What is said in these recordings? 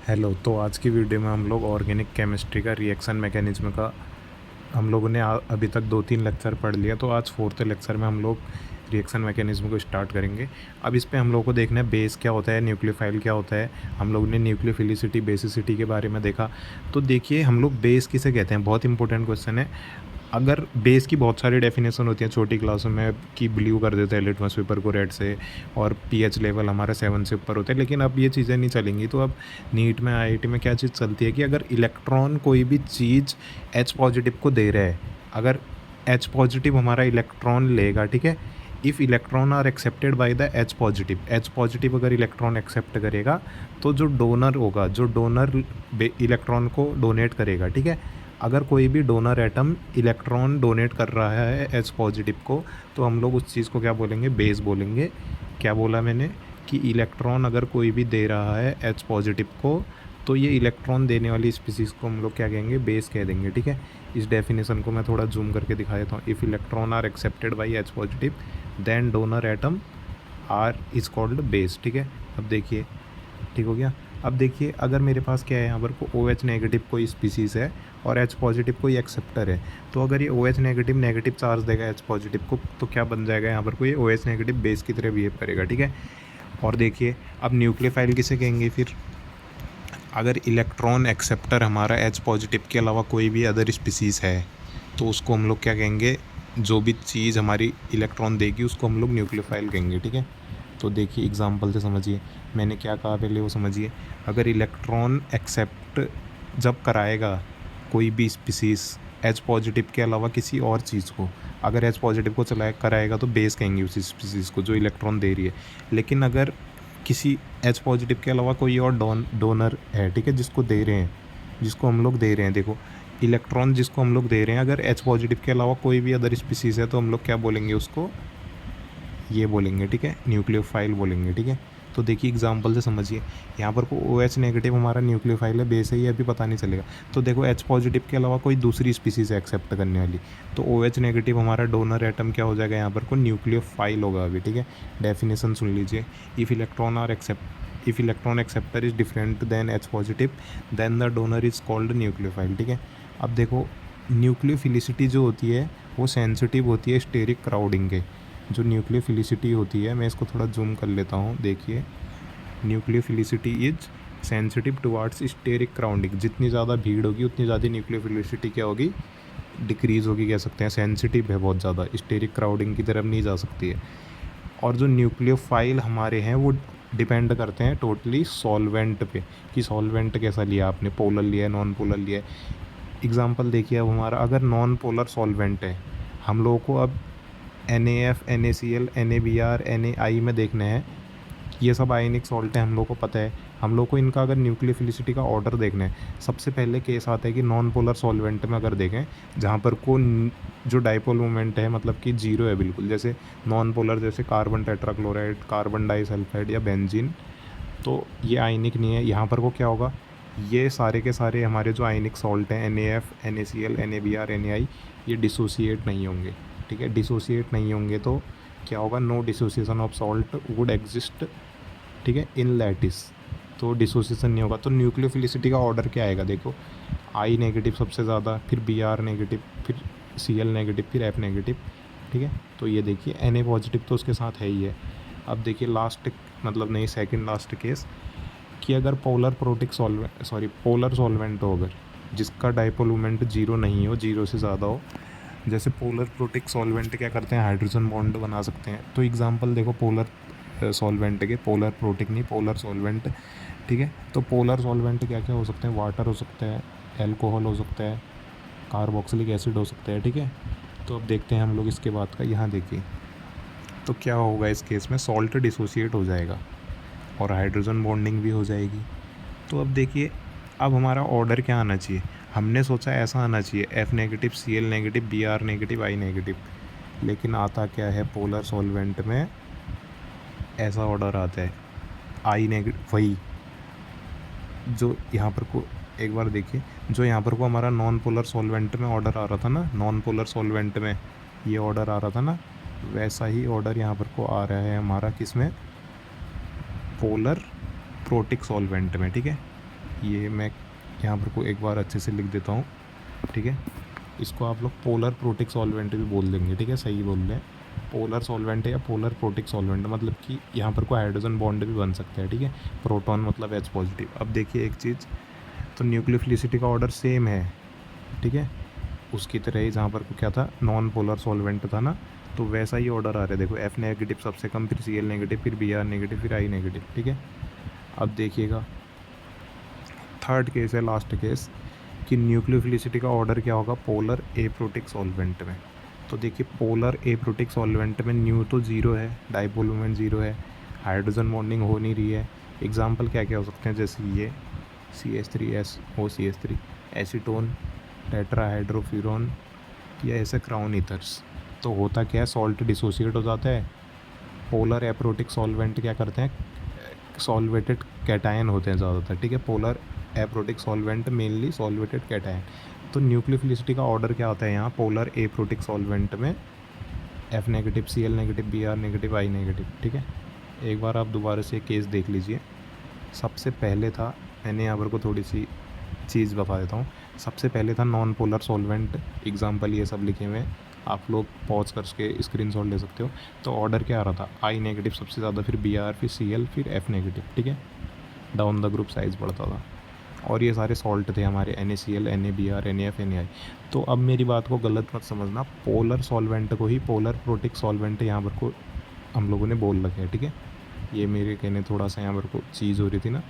Hello. तो आज की वीडियो में हम लोग ऑर्गेनिक केमिस्ट्री का रिएक्शन मैकेनिज्म का हम लोगों ने अभी तक 2-3 लेक्चर पढ़ लिया। तो आज 4th लेक्चर में हम लोग रिएक्शन मैकेनिज्म को स्टार्ट करेंगे। अब इस पे हम लोगों को देखना है बेस क्या होता है, न्यूक्लियोफाइल क्या होता है। हम लोग ने न्यूक्लियोफिलिसिटी, बेसिसिटी के बारे में देखा। तो देखिए हम लोग बेस किसे कहते हैं, बहुत इंपॉर्टेंट क्वेश्चन है। अगर बेस की बहुत सारी डेफिनेशन होती हैं छोटी क्लासों में कि ब्लू कर देते हैं लिटमस पेपर को रेड से, और पीएच लेवल हमारा 7 से ऊपर होता है, लेकिन अब ये चीज़ें नहीं चलेंगी। तो अब नीट में, आईआईटी में क्या चीज़ चलती है कि अगर इलेक्ट्रॉन कोई भी चीज़ एच पॉजिटिव को दे रहा है, अगर एच पॉजिटिव हमारा इलेक्ट्रॉन लेगा, ठीक है, if electron are accepted by the H positive अगर इलेक्ट्रॉन एक्सेप्ट करेगा तो जो डोनर होगा, जो डोनर इलेक्ट्रॉन को डोनेट करेगा, ठीक है, अगर कोई भी डोनर एटम इलेक्ट्रॉन डोनेट कर रहा है एच पॉजिटिव को, तो हम लोग उस चीज़ को क्या बोलेंगे, बेस बोलेंगे। क्या बोला मैंने कि इलेक्ट्रॉन अगर कोई भी दे रहा है एच पॉजिटिव को, तो ये इलेक्ट्रॉन देने वाली स्पीसीज़ को हम लोग क्या कहेंगे, बेस कह देंगे, ठीक है। इस डेफिनेशन को मैं थोड़ा जूम करके दिखा देता हूँ। If electron are accepted by H positive then donor atom are is called base, ठीक है। अब देखिए, ठीक हो गया। अब देखिए अगर मेरे पास क्या है, यहाँ पर को ओ एच नेगेटिव कोई स्पीसीज़ है और एच पॉजिटिव कोई एक्सेप्टर है, तो अगर ये O H negative negative charge देगा एच पॉजिटिव को, तो क्या बन जाएगा, यहाँ पर कोई ओ एच नेगेटिव बेस की तरह बिहेव करेगा, ठीक है। और देखिए अब न्यूक्लियोफाइल किसे कहेंगे फिर, अगर इलेक्ट्रॉन एक्सेप्टर हमारा एच पॉजिटिव के अलावा कोई भी अदर स्पीसीज़ है, तो उसको हम लोग क्या कहेंगे, जो भी चीज़ हमारी इलेक्ट्रॉन देगी उसको हम लोग न्यूक्लियोफाइल कहेंगे, ठीक है। तो देखिए एग्जांपल से समझिए, मैंने क्या कहा पहले वो समझिए। अगर इलेक्ट्रॉन एक्सेप्ट जब कराएगा कोई भी स्पीसीज़ एच पॉजिटिव के अलावा किसी और चीज़ को, अगर एच पॉजिटिव को चलाए कराएगा तो बेस कहेंगे उसी स्पीसीज़ को जो इलेक्ट्रॉन दे रही है। लेकिन अगर किसी एच पॉजिटिव के अलावा कोई और डोनर है, ठीक है, जिसको दे रहे हैं, जिसको हम लोग दे रहे हैं, देखो इलेक्ट्रॉन जिसको हम लोग दे रहे हैं, अगर एच पॉजिटिव के अलावा कोई भी अदर स्पीसीज़ है, तो हम लोग क्या बोलेंगे उसको, ये बोलेंगे, ठीक है, न्यूक्लियोफाइल बोलेंगे, ठीक है। तो देखिए एग्जांपल से समझिए, यहाँ पर को ओ एच नेगेटिव हमारा न्यूक्लियोफाइल है, बेस है, ये अभी पता नहीं चलेगा। तो देखो एच पॉजिटिव के अलावा कोई दूसरी स्पीसीज़ है एक्सेप्ट करने वाली, तो ओ एच नेगेटिव हमारा डोनर एटम क्या हो जाएगा, यहाँ पर को न्यूक्लियोफाइल होगा अभी, ठीक है। डेफिनेशन सुन लीजिए, if electron acceptor is different than H positive then the donor is called nucleophile, ठीक है। अब देखो न्यूक्लियोफिलिसिटी जो होती है वो सेंसिटिव होती है स्टेरिक क्राउडिंग के। जो न्यूक्लियोफिलिसिटी होती है, मैं इसको थोड़ा जूम कर लेता हूँ, देखिए nucleophilicity is sensitive towards steric crowding. जितनी ज़्यादा भीड़ होगी उतनी ज़्यादा न्यूक्लियोफिलिसिटी क्या होगी, डिक्रीज़ होगी, कह सकते हैं। सेंसिटिव है बहुत ज़्यादा, स्टेरिक क्राउडिंग की तरफ नहीं जा सकती है। और जो न्यूक्लियोफाइल हमारे हैं वो डिपेंड करते हैं टोटली सॉल्वेंट पे, कि सॉल्वेंट कैसा लिया आपने, पोलर लिया है, नॉन पोलर लिया है। एग्जांपल देखिए, अब हमारा अगर नॉन पोलर सॉल्वेंट है, हम लोगों को अब NaF, NaCl, NaBr, Na में देखने हैं, ये सब आयनिक सॉल्ट हैं, हम लोग को पता है। हम लोग को इनका अगर न्यूक्लियोफिलिसिटी का ऑर्डर देखना है, सबसे पहले केस आता है कि नॉन पोलर सॉल्वेंट में अगर देखें, जहाँ पर को जो डाइपोल मोमेंट है मतलब कि जीरो है बिल्कुल, जैसे नॉन पोलर, जैसे कार्बन टेट्राक्लोराइड, कार्बन डाइसल्फाइड या बेंजीन, तो ये आयनिक नहीं है। यहाँ पर को क्या होगा, ये सारे के सारे हमारे जो आयनिक सॉल्ट हैं NaF, NaCl, NaBr, Na, ये डिसोसिएट नहीं होंगे, ठीक है। डिसोसिएट नहीं होंगे तो क्या होगा, no dissociation of salt would exist, ठीक है, इन लैटिस। तो डिसोसिएशन नहीं होगा। तो न्यूक्लियोफिलिसिटी का ऑर्डर क्या आएगा, देखो आई नेगेटिव सबसे ज़्यादा, फिर Br नेगेटिव, फिर Cl नेगेटिव, फिर F नेगेटिव, ठीक है। तो ये देखिए Na पॉजिटिव तो उसके साथ है ही है। अब देखिए लास्ट, मतलब नहीं, सेकंड लास्ट केस, कि अगर पोलर सॉल्वेंट हो, अगर जिसका डाइपोल मोमेंट जीरो नहीं हो, जीरो से ज़्यादा हो, जैसे पोलर प्रोटिक सॉल्वेंट क्या करते हैं, हाइड्रोजन बॉन्ड बना सकते हैं। तो एग्जांपल देखो पोलर सॉल्वेंट के, पोलर प्रोटिक नहीं, पोलर सॉल्वेंट, ठीक है। तो पोलर सॉल्वेंट क्या क्या हो सकते हैं, वाटर हो सकता है, एल्कोहल हो सकता है, कार्बोक्सिलिक एसिड हो सकता है, ठीक है। तो अब देखते हैं हम लोग इसके बाद का, यहाँ देखिए तो क्या होगा इस केस में, सॉल्ट डिसोसिएट हो जाएगा और हाइड्रोजन बॉन्डिंग भी हो जाएगी। तो अब देखिए, अब हमारा ऑर्डर क्या आना चाहिए, हमने सोचा ऐसा आना चाहिए F negative, Cl negative, Br negative, I negative, लेकिन आता क्या है, पोलर सॉल्वेंट में ऐसा ऑर्डर आता है I नेगेटिव, वही जो यहाँ पर को, एक बार देखिए, जो यहाँ पर को हमारा नॉन पोलर सॉल्वेंट में ऑर्डर आ रहा था ना, नॉन पोलर सॉल्वेंट में ये ऑर्डर आ रहा था ना, वैसा ही ऑर्डर यहाँ पर को आ रहा है हमारा किस में, पोलर प्रोटिक सॉल्वेंट में, ठीक है। ये मैं यहाँ पर को एक बार अच्छे से लिख देता हूँ, ठीक है। इसको आप लोग पोलर प्रोटिक सॉल्वेंट भी बोल देंगे, ठीक है, सही बोल रहे हैं। पोलर सॉल्वेंट या पोलर प्रोटिक सॉल्वेंट मतलब कि यहाँ पर कोई हाइड्रोजन बॉन्ड भी बन सकता है, ठीक है। प्रोटॉन मतलब H पॉजिटिव। अब देखिए एक चीज़, तो न्यूक्लियोफिलिसिटी का ऑर्डर सेम है, ठीक है, उसकी तरह ही जहाँ पर को क्या था, नॉन पोलर सॉल्वेंट था ना, तो वैसा ही ऑर्डर आ रहा है। देखो F नेगेटिव सबसे कम, फिर Cl नेगेटिव, फिर Br नेगेटिव, फिर I नेगेटिव, ठीक है। अब देखिएगा थर्ड केस है, लास्ट केस, कि न्यूक्लियोफिलिसिटी का ऑर्डर क्या होगा पोलर एप्रोटिक सॉल्वेंट में। तो देखिए पोलर एप्रोटिक सॉल्वेंट में न्यू तो ज़ीरो है, डाइपोल मोमेंट ज़ीरो है, हाइड्रोजन बॉन्डिंग हो नहीं रही है। एग्जांपल क्या क्या हो सकते हैं, जैसे ये CH3SO एसीटोन, टेट्राहाइड्रोफ्यूरॉन, या ऐसे क्राउन ईथर्स। तो होता क्या है, सॉल्ट डिसोसिएट हो जाता है। पोलर एप्रोटिक सॉल्वेंट क्या करते हैं, सॉल्वेटेड कैटायन होते हैं ज़्यादातर, ठीक है। Polar aprotic solvent mainly solvated cation. तो न्यूक्लियोफिलिसिटी का ऑर्डर क्या होता है यहाँ पोलर एप्रोटिक सॉल्वेंट में, F negative, Cl negative, Br negative, I negative, ठीक है। एक बार आप दोबारा से केस देख लीजिए। सबसे पहले था, मैंने यहाँ पर को थोड़ी सी चीज़ बता देता हूँ। सबसे पहले था नॉन पोलर सॉल्वेंट, एग्जाम्पल ये सब लिखे हुए हैं, आप लोग पॉज करके स्क्रीनशॉट ले सकते हो। तो ऑर्डर क्या आ रहा था, I नेगेटिव सबसे ज़्यादा, फिर Br, फिर Cl, फिर F नेगेटिव, ठीक है। डाउन द ग्रुप साइज बढ़ता था, और ये सारे सॉल्ट थे हमारे NaCl, NaBr, NaF, NaI। तो अब मेरी बात को गलत मत समझना, पोलर सॉल्वेंट को ही पोलर प्रोटिक सॉल्वेंट यहाँ पर को हम लोगों ने बोल रखे है, ठीक है। ये मेरे कहने थोड़ा सा यहाँ पर को चीज़ हो रही थी ना,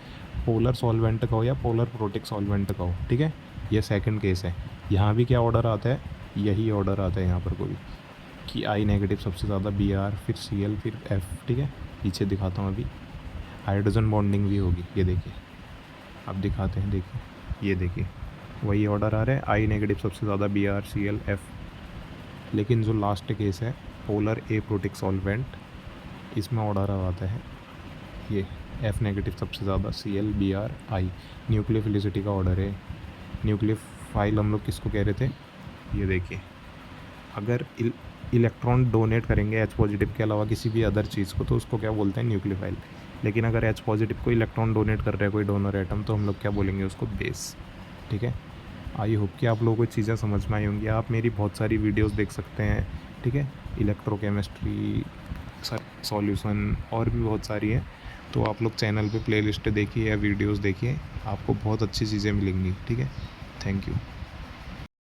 पोलर सॉल्वेंट का हो या पोलर प्रोटिक सॉल्वेंट का हो, ठीक है। ये सेकंड केस है। यहाँ भी क्या ऑर्डर आता है, यही ऑर्डर आता है यहाँ पर को भी, कि I नेगेटिव सबसे ज़्यादा, Br, फिर Cl, फिर F, ठीक है। पीछे दिखाता हूँ अभी, हाइड्रोजन बॉन्डिंग भी होगी, ये देखिए, अब दिखाते हैं, देखिए ये देखिए वही ऑर्डर आ रहा है, I नेगेटिव सबसे ज़्यादा, Br, Cl, F। लेकिन जो लास्ट केस है पोलर एप्रोटिक सॉल्वेंट, इसमें ऑर्डर आता है ये F नेगेटिव सबसे ज़्यादा, Cl, Br, I। न्यूक्लियोफिलिसिटी का ऑर्डर है। न्यूक्लियोफाइल हम लोग किसको कह रहे थे, ये देखिए, अगर इलेक्ट्रॉन डोनेट करेंगे H पॉजिटिव के अलावा किसी भी अदर चीज़ को, तो उसको क्या बोलते हैं, न्यूक्लियोफाइल। लेकिन अगर H पॉजिटिव को इलेक्ट्रॉन डोनेट कर रहा है कोई डोनर एटम, तो हम लोग क्या बोलेंगे उसको, बेस, ठीक है। आई होप कि आप लोगों को चीज़ें समझ में आई होंगी। आप मेरी बहुत सारी वीडियोस देख सकते हैं, ठीक है, इलेक्ट्रोकेमिस्ट्री, सॉल्यूशन और भी बहुत सारी है। तो आप लोग चैनल पे प्लेलिस्ट देखिए या वीडियोस देखिए, आपको बहुत अच्छी चीज़ें मिलेंगी, ठीक है। Thank you.